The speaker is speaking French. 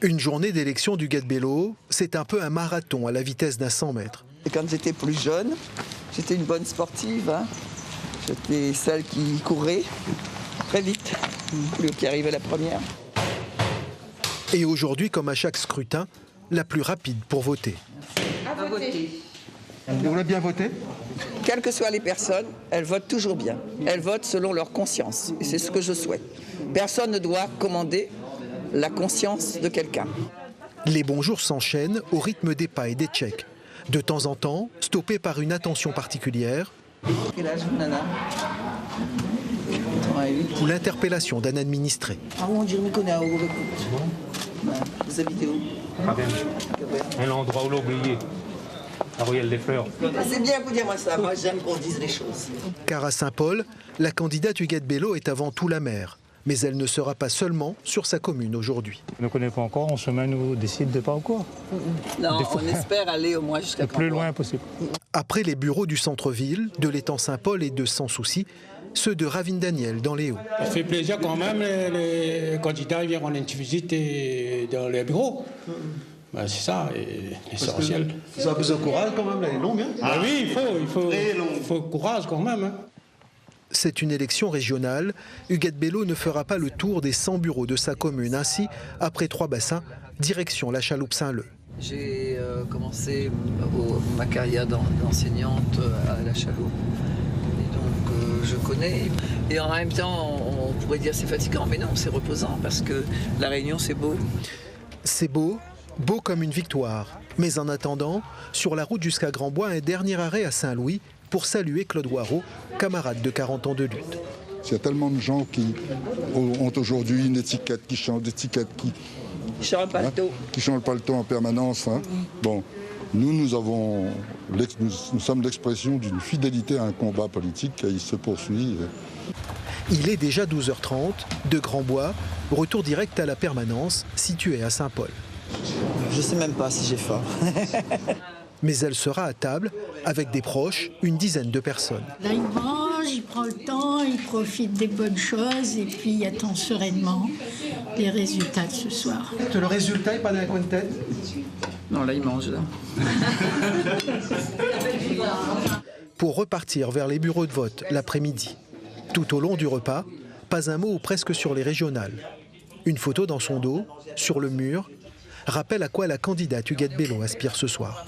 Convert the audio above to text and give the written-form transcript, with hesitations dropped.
Une journée d'élection du Guet-de-Bello, c'est un peu un marathon à la vitesse d'un 100 mètres. Et quand j'étais plus jeune, j'étais une bonne sportive. Hein. J'étais celle qui courait très vite, qui arrivait la première. Et aujourd'hui, comme à chaque scrutin, la plus rapide pour voter. À voter. On a bien voté ? Quelles que soient les personnes, elles votent toujours bien. Elles votent selon leur conscience. Et c'est ce que je souhaite. Personne ne doit commander la conscience de quelqu'un. Les bons jours s'enchaînent au rythme des pas et des checks. De temps en temps, stoppés par une attention particulière Quel âge, nana? ou l'interpellation d'un administré. Ah mon Dieu, me connaît à où? Vous habitez où? Un endroit où l'oublier. La ruelle des fleurs. C'est bien que vous dites moi ça. Moi, j'aime qu'on dise les choses. Car à Saint-Paul, la candidate du Guet-de-Bello est avant tout la maire. Mais elle ne sera pas seulement sur sa commune aujourd'hui. On ne connaît pas encore, en chemin nous décide de pas encore. Non, on espère aller au moins jusqu'à Le plus loin possible. Après les bureaux du centre-ville, de l'étang Saint-Paul et de Sans Souci, ceux de Ravine Daniel dans les Hauts. Ça fait plaisir quand même, les candidats viennent rendre une visite dans les bureaux. Ben, c'est ça, l'essentiel. Ça vous encourage quand même, elle est longue. Ah oui, il faut courage quand même. Hein. C'est une élection régionale. Guet-de-Bello ne fera pas le tour des 100 bureaux de sa commune. Ainsi, après 3 bassins, direction la Chaloupe-Saint-Leu. J'ai commencé ma carrière d'enseignante à la Chaloupe. Et donc je connais. Et en même temps, on pourrait dire c'est fatigant, mais non, c'est reposant parce que la Réunion, c'est beau. C'est beau, beau comme une victoire. Mais en attendant, sur la route jusqu'à Grandbois, un dernier arrêt à Saint-Louis pour saluer Claude Waro, camarade de 40 ans de lutte. Il y a tellement de gens qui ont aujourd'hui une étiquette, qui changent d'étiquette, qui changent le paletot en permanence. Hein. Bon, nous sommes l'expression d'une fidélité à un combat politique qui se poursuit. Il est déjà 12h30, de Grandbois, retour direct à la permanence située à Saint-Paul. Je ne sais même pas si j'ai faim. Mais elle sera à table avec des proches, une dizaine de personnes. Là, il mange, il prend le temps, il profite des bonnes choses et puis il attend sereinement les résultats de ce soir. Le résultat est pas dans la coin de tête? Non, là, il mange, là. Pour repartir vers les bureaux de vote l'après-midi. Tout au long du repas, pas un mot ou presque sur les régionales. Une photo dans son dos, sur le mur, rappelle à quoi la candidate du Guet-de-Bello aspire ce soir.